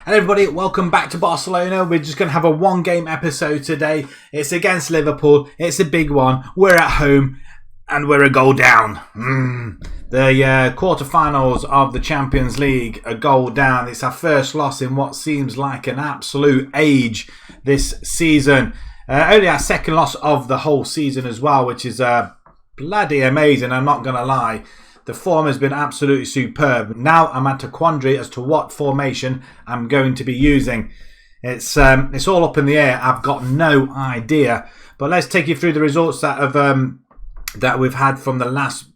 Hello everybody, welcome back to Barcelona. We're just going to have a one-game episode today. It's against Liverpool. It's a big one. We're at home and we're a goal down. The quarterfinals of the Champions League, a goal down. It's our first loss in what seems like an absolute age this season. Only our second loss of the whole season as well, which is bloody amazing, I'm not going to lie. The form has been absolutely superb. Now I'm at a quandary as to what formation I'm going to be using. It's all up in the air. I've got no idea. But let's take you through the results that we've had from the last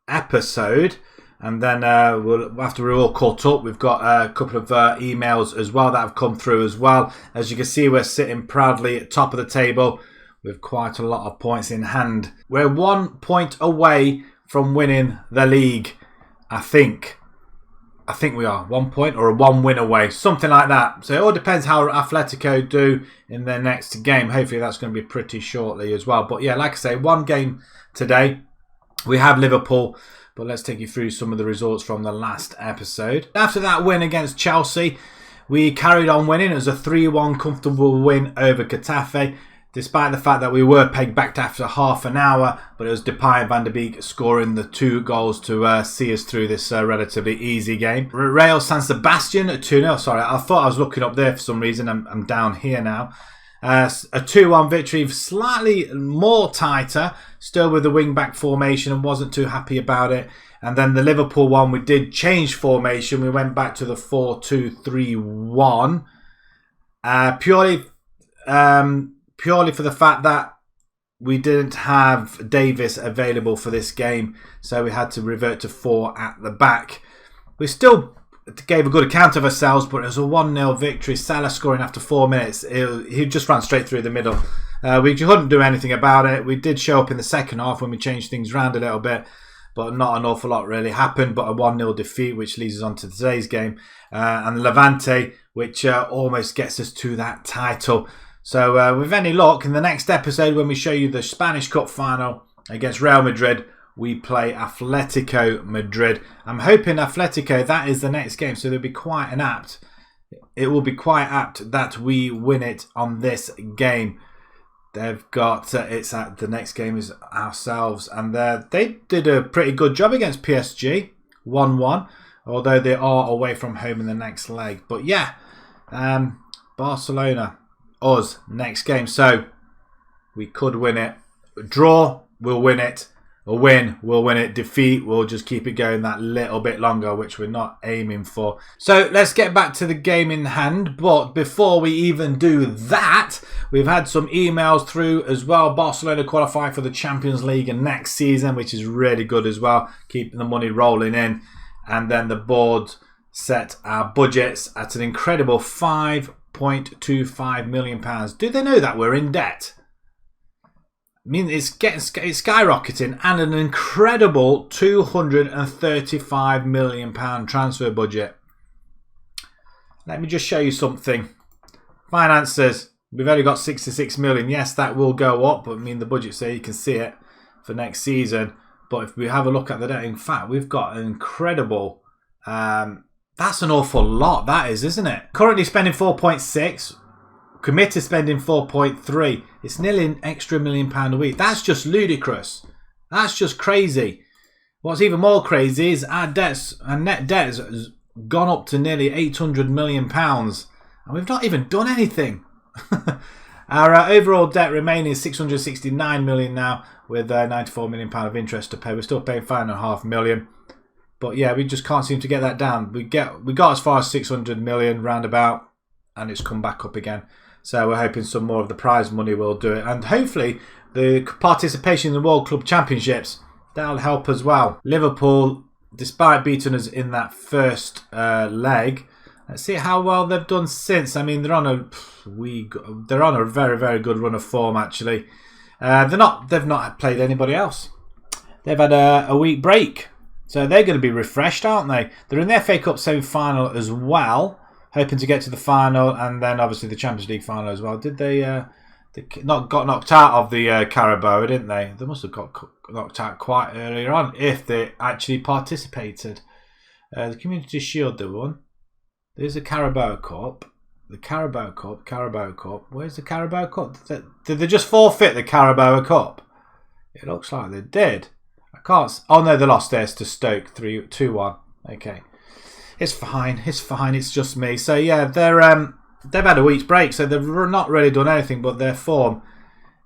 episode, and then after we're all caught up, we've got a couple of emails as well that have come through as well. As you can see, we're sitting proudly at the top of the table with quite a lot of points in hand. We're 1 point away from winning the league. I think we are 1 point or a 1 win away, something like that. So it all depends how Atletico do in their next game. Hopefully that's going to be pretty shortly as well. But yeah, like I say, one game today. We have Liverpool, but let's take you through some of the results from the last episode. After that win against Chelsea, we carried on winning. It was a 3-1 comfortable win over Getafe, despite the fact that we were pegged back after half an hour, but it was Depay and Van der Beek scoring the 2 goals to see us through this relatively easy game. Real San Sebastian, 2-0. Sorry, I thought I was looking up there for some reason. I'm down here now. A 2-1 victory, slightly more tighter, still with the wing-back formation, and wasn't too happy about it. And then the Liverpool one, we did change formation. We went back to the 4-2-3-1. Purely for the fact that we didn't have Davis available for this game, so we had to revert to 4 at the back. We still gave a good account of ourselves, but it was a 1-0 victory. Salah scoring after 4 minutes. He just ran straight through the middle. We couldn't do anything about it. We did show up in the second half when we changed things around a little bit, but not an awful lot really happened. But a 1-0 defeat, which leads us on to today's game. And Levante, which almost gets us to that title. So with any luck, in the next episode when we show you the Spanish Cup final against Real Madrid, we play Atletico Madrid. I'm hoping Atletico, that is the next game, so it will be quite apt that we win it on this game. They've got, the next game is ourselves, and they did a pretty good job against PSG, 1-1, although they are away from home in the next leg. But yeah, Barcelona, us, next game. So we could win it. A draw, we'll win it. A win, we'll win it. Defeat, we'll just keep it going that little bit longer, which we're not aiming for. So let's get back to the game in hand. But before we even do that, we've had some emails through as well. Barcelona qualify for the Champions League next season, which is really good as well. Keeping the money rolling in. And then the board set our budgets at an incredible £5.25 million. Do they know that we're in debt? I mean, it's skyrocketing, and an incredible £235 million transfer budget. Let me just show you something. Finances. We've only got 66 million. Yes, that will go up, but I mean the budget, so you can see it for next season. But if we have a look at the debt, in fact, we've got an incredible. That's an awful lot, that is, isn't it? Currently spending 4.6. Committed spending 4.3. It's nearly an extra £1 million a week. That's just ludicrous. That's just crazy. What's even more crazy is our net debt has gone up to nearly £800 million. And we've not even done anything. Our overall debt remaining is £669 million now, with £94 million of interest to pay. We're still paying £5.5 million. But yeah, we just can't seem to get that down. We got as far as 600 million roundabout, and it's come back up again. So we're hoping some more of the prize money will do it. And hopefully the participation in the World Club Championships, that'll help as well. Liverpool, despite beating us in that first leg, let's see how well they've done since. I mean, they're on a very, very good run of form, actually. They've not played anybody else. They've had a week break. So they're going to be refreshed, aren't they? They're in the FA Cup semi-final as well, hoping to get to the final, and then obviously the Champions League final as well. Did they got knocked out of the Carabao, didn't they? They must have got knocked out quite earlier on if they actually participated. The Community Shield they won. There's the Carabao Cup. The Carabao Cup. Carabao Cup. Where's the Carabao Cup? Did they just forfeit the Carabao Cup? It looks like they did. I can't... Oh, no, they lost theirs to Stoke. 2-1. Okay. It's fine. It's fine. It's just me. So, yeah, they've had a week's break, so they've not really done anything, but their form,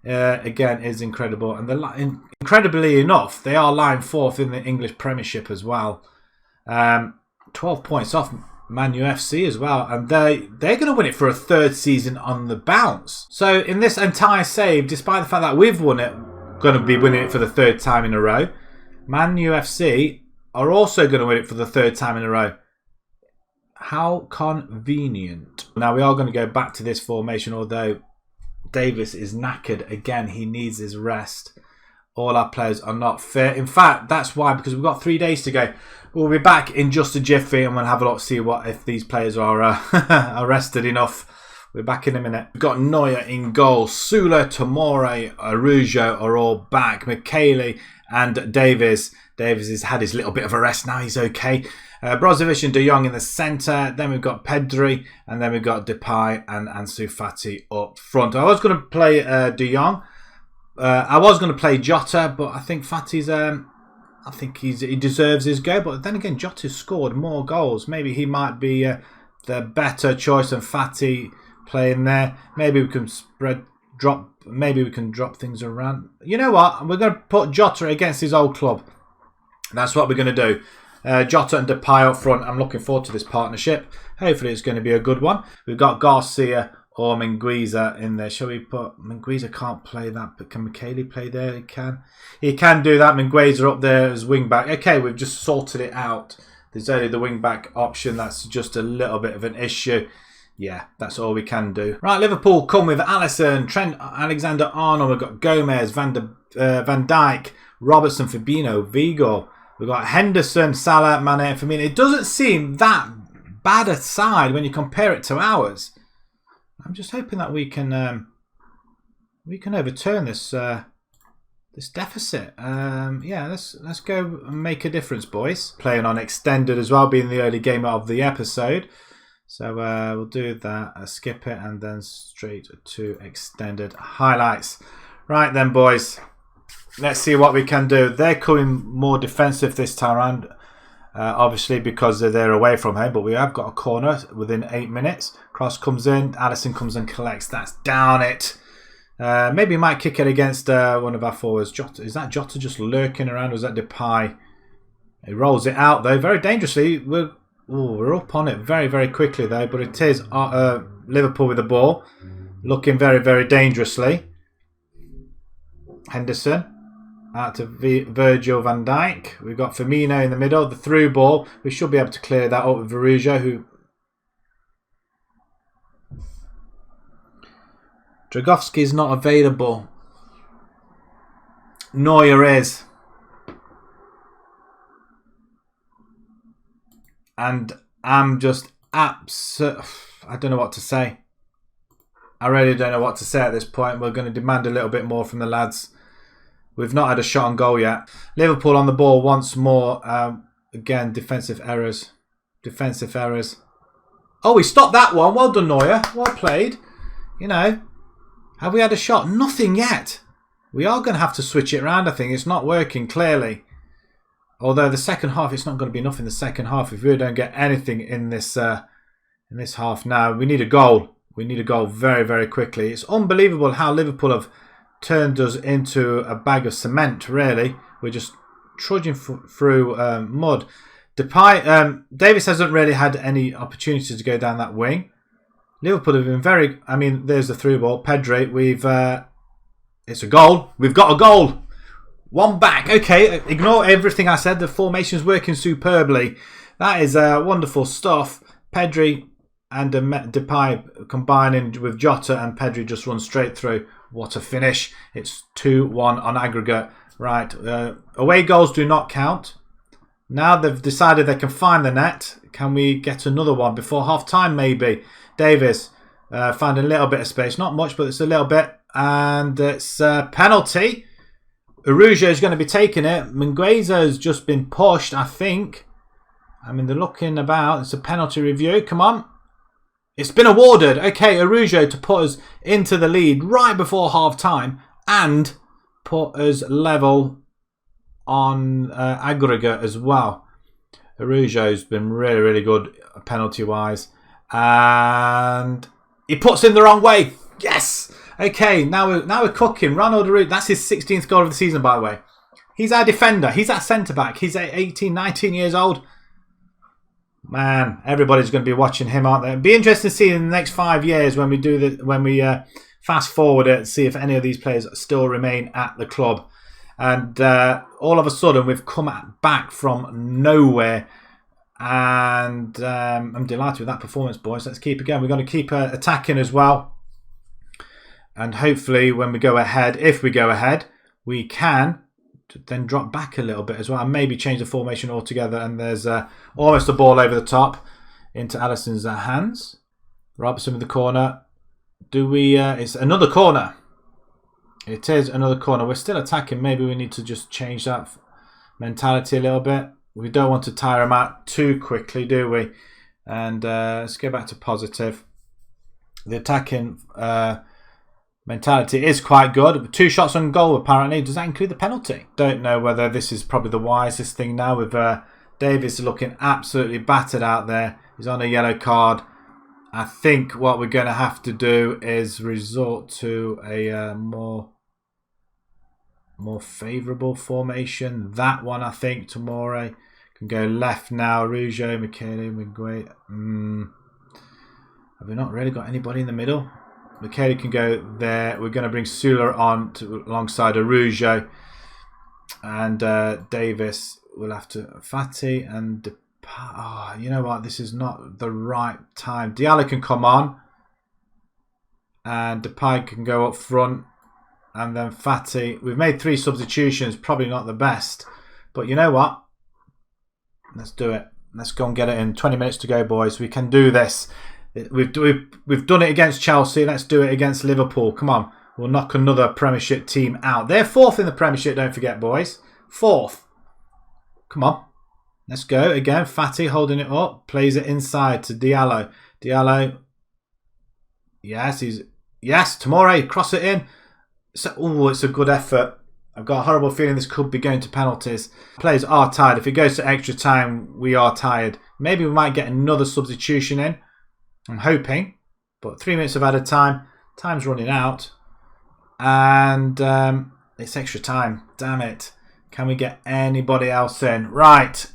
again, is incredible. And incredibly enough, they are lying 4th in the English Premiership as well. 12 points off Man UFC as well. And they're going to win it for a 3rd season on the bounce. So, in this entire save, despite the fact that we've won it, going to be winning it for the 3rd time in a row, Man UFC are also going to win it for the 3rd time in a row. How convenient. Now we are going to go back to this formation, although Davis is knackered again. He needs his rest. All our players are not fit. In fact, that's why, because we've got 3 days to go. We'll be back in just a jiffy and we'll have a look to see if these players are are rested enough. We're back in a minute. We've got Neuer in goal. Sula, Tomori, Araujo are all back. Michele and Davis. Davis has had his little bit of a rest now. He's okay. Brozovic and De Jong in the centre. Then we've got Pedri. And then we've got Depay and Ansu Fati up front. I was going to play De Jong. I was going to play Jota. But I think Fati's... I think he deserves his go. But then again, Jota's scored more goals. Maybe he might be the better choice than Fati playing there. Maybe we can Maybe we can drop things around. You know what? We're going to put Jota against his old club. That's what we're going to do. Jota and Depay up front. I'm looking forward to this partnership. Hopefully it's going to be a good one. We've got Garcia or Mingueza in there. Shall we put... Mingueza can't play that, but can Michele play there? He can. He can do that. Mingueza up there as wing back. Okay, we've just sorted it out. There's only the wing back option. That's just a little bit of an issue. Yeah, that's all we can do. Right, Liverpool come with Alisson, Trent Alexander-Arnold. We've got Gomez, Van Dijk, Robertson, Fabinho, Vigo. We've got Henderson, Salah, Mane, Firmino. It doesn't seem that bad a side when you compare it to ours. I'm just hoping that we can overturn this this deficit. Yeah, let's go and make a difference, boys. Playing on extended as well, being the early game of the episode. So we'll do that, skip it, and then straight to extended highlights. Right then, boys. Let's see what we can do. They're coming more defensive this time around, obviously because they're away from home. But we have got a corner within 8 minutes. Cross comes in. Alisson comes and collects. That's down it. Maybe he might kick it against one of our forwards. Jota. Is that Jota just lurking around, or is that Depay? He rolls it out, though, very dangerously. We're up on it very, very quickly, though. But it is Liverpool with the ball. Looking very, very dangerously. Henderson. Out to Virgil van Dijk. We've got Firmino in the middle. The through ball. We should be able to clear that up with Araujo, who... Dragowski's not available. Neuer is. And I'm just I don't know what to say. I really don't know what to say at this point. We're going to demand a little bit more from the lads. We've not had a shot on goal yet. Liverpool on the ball once more. Again, defensive errors. Defensive errors. Oh, we stopped that one. Well done, Neuer. Well played. You know. Have we had a shot? Nothing yet. We are going to have to switch it around, I think. It's not working, clearly. Although the second half, it's not going to be enough in the second half. If we don't get anything in this half now, we need a goal. We need a goal very, very quickly. It's unbelievable how Liverpool have turned us into a bag of cement, really. We're just trudging through mud. Davis hasn't really had any opportunity to go down that wing. Liverpool have been very... I mean, there's the through ball. Pedri, it's a goal. We've got a goal. One back. Okay, ignore everything I said. The formation's working superbly. That is wonderful stuff. Pedri and Depay combining with Jota, and Pedri just runs straight through. What a finish. It's 2-1 on aggregate. Right, away goals do not count. Now they've decided they can find the net. Can we get another one before half-time, maybe? Davis found a little bit of space. Not much, but it's a little bit. And it's a penalty. Araujo is going to be taking it. Mingueza has just been pushed, I think. I mean, they're looking about. It's a penalty review. Come on. It's been awarded. Okay, Araujo to put us into the lead right before half-time and put us level on aggregate as well. Araujo's been really, really good penalty-wise. And he puts in the wrong way. Yes! Okay, now we're cooking. Ronald Araujo, that's his 16th goal of the season, by the way. He's our defender. He's our centre-back. He's 18, 19 years old. Man, everybody's going to be watching him, aren't they? It'll be interesting to see in the next 5 years when we fast forward it, see if any of these players still remain at the club. And all of a sudden, we've come back from nowhere. And I'm delighted with that performance, boys. Let's keep it going. We're going to keep attacking as well. And hopefully when we go ahead, if we go ahead, we can then drop back a little bit as well. And maybe change the formation altogether. And there's almost a ball over the top into Alisson's hands. Robertson with the corner. It's another corner. It is another corner. We're still attacking. Maybe we need to just change that mentality a little bit. We don't want to tire them out too quickly, do we? And let's go back to positive. The attacking mentality is quite good. 2 shots on goal, apparently. Does that include the penalty? Don't know whether this is probably the wisest thing now with Davis looking absolutely battered out there. He's on a yellow card. I think what we're going to have to do is resort to a more favourable formation. That one, I think, Tomori can go left now. Araujo, Michele, Miguel. Have we not really got anybody in the middle? Michele can go there. We're going to bring Sula on alongside Araujo. And Davis will have to... Fati and... Oh, you know what? This is not the right time. Diallo can come on. And Depay can go up front. And then Fati. We've made 3 substitutions. Probably not the best. But you know what? Let's do it. Let's go and get it in. 20 minutes to go, boys. We can do this. We've done it against Chelsea. Let's do it against Liverpool. Come on. We'll knock another Premiership team out. They're 4th in the Premiership, don't forget, boys. 4th. Come on. Let's go. Again, Fati holding it up. Plays it inside to Diallo. Diallo. Yes, Yes, Tomori. Cross it in. So, it's a good effort. I've got a horrible feeling this could be going to penalties. Players are tired. If it goes to extra time, we are tired. Maybe we might get another substitution in. I'm hoping. But 3 minutes of added time. Time's running out. And it's extra time. Damn it. Can we get anybody else in? Right.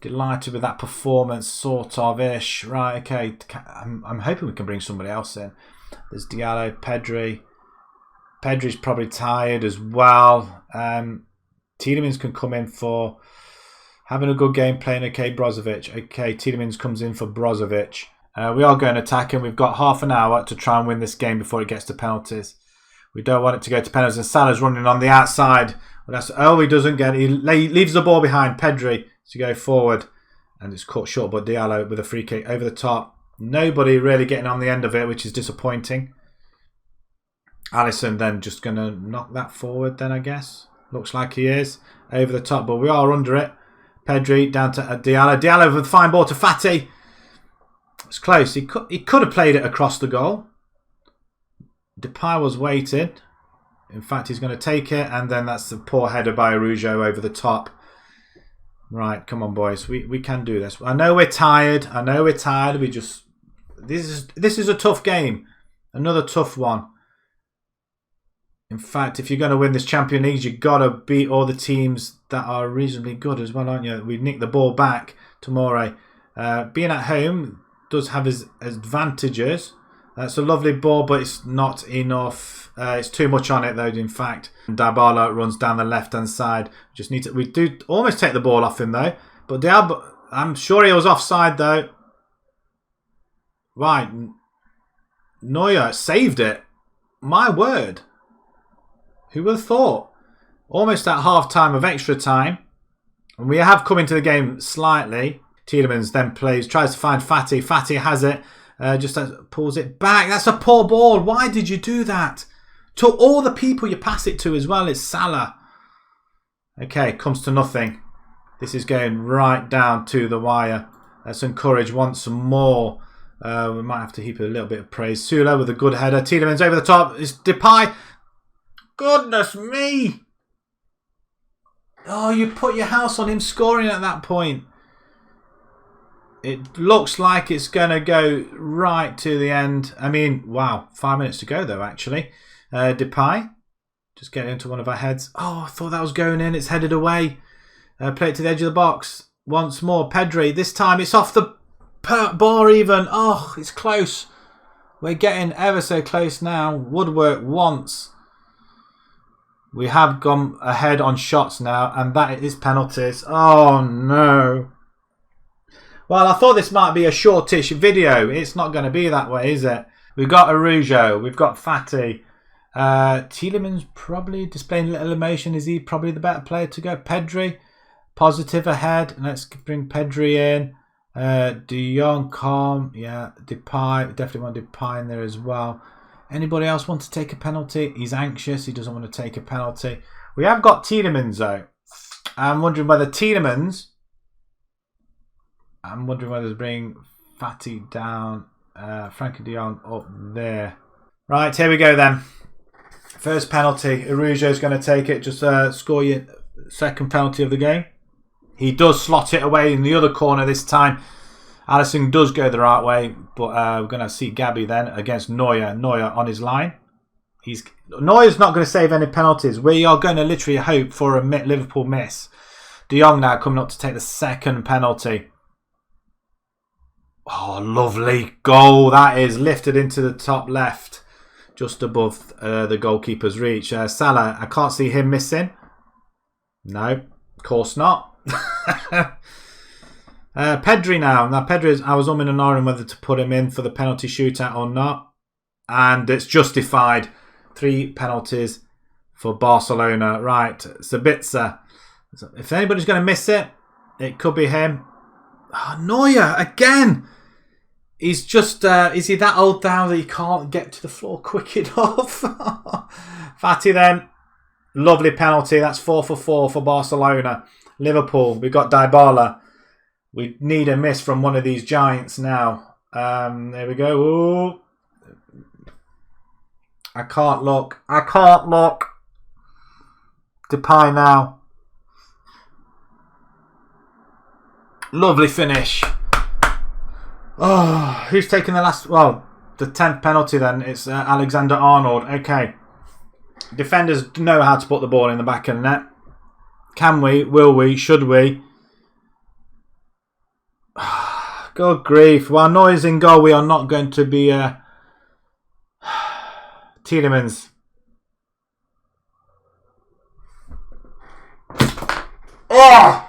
Delighted with that performance, sort of ish. Right, okay. I'm hoping we can bring somebody else in. There's Diallo, Pedri. Pedri's probably tired as well. Tielemans can come in for having a good game, playing okay. Brozovic. Okay, Tielemans comes in for Brozovic. We are going attacking. We've got half an hour to try and win this game before it gets to penalties. We don't want it to go to penalties. And Salah's running on the outside. Well, he doesn't get it. He leaves the ball behind Pedri to go forward. And it's cut short, but Diallo with a free kick over the top. Nobody really getting on the end of it, which is disappointing. Alisson then just going to knock that forward then, I guess. Looks like he is. Over the top, but we are under it. Pedri down to Diallo. Diallo with a fine ball to Fati. It's close. He could have played it across the goal. Depay was waiting. In fact, he's going to take it. And then that's the poor header by Araujo over the top. Right, come on, boys. We can do this. I know we're tired. We just... This is a tough game. Another tough one. In fact, if you're going to win this Champions League, you've got to beat all the teams that are reasonably good as well, aren't you? We nicked the ball back tomorrow. Being at home does have its advantages. It's a lovely ball, but it's not enough. It's too much on it, though, in fact. Dybala runs down the left-hand side. We do almost take the ball off him, though. But I'm sure he was offside, though. Right. Neuer saved it. My word. Who would have thought? Almost at half-time of extra time. And we have come into the game slightly. Tielemans then tries to find Fati. Fati has it. Just pulls it back. That's a poor ball. Why did you do that? To all the people you pass it to as well. It's Salah. Okay, comes to nothing. This is going right down to the wire. Let's encourage once more. We might have to heap a little bit of praise. Sula with a good header. Tielemans over the top. It's Depay. Goodness me. Oh, you put your house on him scoring at that point. It looks like it's going to go right to the end. I mean, wow. 5 minutes to go, though, actually. Depay. Just getting into one of our heads. Oh, I thought that was going in. It's headed away. Play it to the edge of the box. Once more. Pedri. This time it's off the bar even. Oh, it's close. We're getting ever so close now. Woodwork once. We have gone ahead on shots now, and that is penalties. Oh no. Well, I thought this might be a shortish video. It's not going to be that way, is it? We've got Araujo. We've got Fati. Tielemans probably displaying a little emotion. Is he probably the better player to go? Pedri. Positive ahead. Let's bring Pedri in. De Jong, calm. Yeah, Depay. Definitely want Depay in there as well. Anybody else want to take a penalty? He's anxious. He doesn't want to take a penalty. We have got Tielemans though. I'm wondering whether Tielemans. I'm wondering whether to bring Fati down. Frankie de Jong up there. Right, here we go then. First penalty. Araujo's going to take it. Just score your second penalty of the game. He does slot it away in the other corner this time. Alisson does go the right way, but we're going to see Gabby then against Neuer. Neuer on his line. Neuer's not going to save any penalties. We are going to literally hope for a Liverpool miss. De Jong now coming up to take the second penalty. Oh, lovely goal. That is lifted into the top left, just above the goalkeeper's reach. Salah, I can't see him missing. No, of course not. Pedri now. Now, Pedri, I was umming and ahhing whether to put him in for the penalty shootout or not. And it's justified. 3 penalties for Barcelona. Right, Sabitzer. If anybody's going to miss it, it could be him. Oh, Neuer, again. He's just, is he that old now that he can't get to the floor quick enough? Fati then. Lovely penalty. That's 4 for 4 for Barcelona. Liverpool, we've got Dybala. We need a miss from one of these giants now. There we go. Ooh. I can't look. I can't look. Depay now. Lovely finish. Oh, who's taking the last... Well, the 10th penalty then. It's Alexander-Arnold. Okay. Defenders know how to put the ball in the back of the net. Can we? Will we? Should we? Good grief. While Neuer's in goal, we are not going to be... Tielemans. Oh!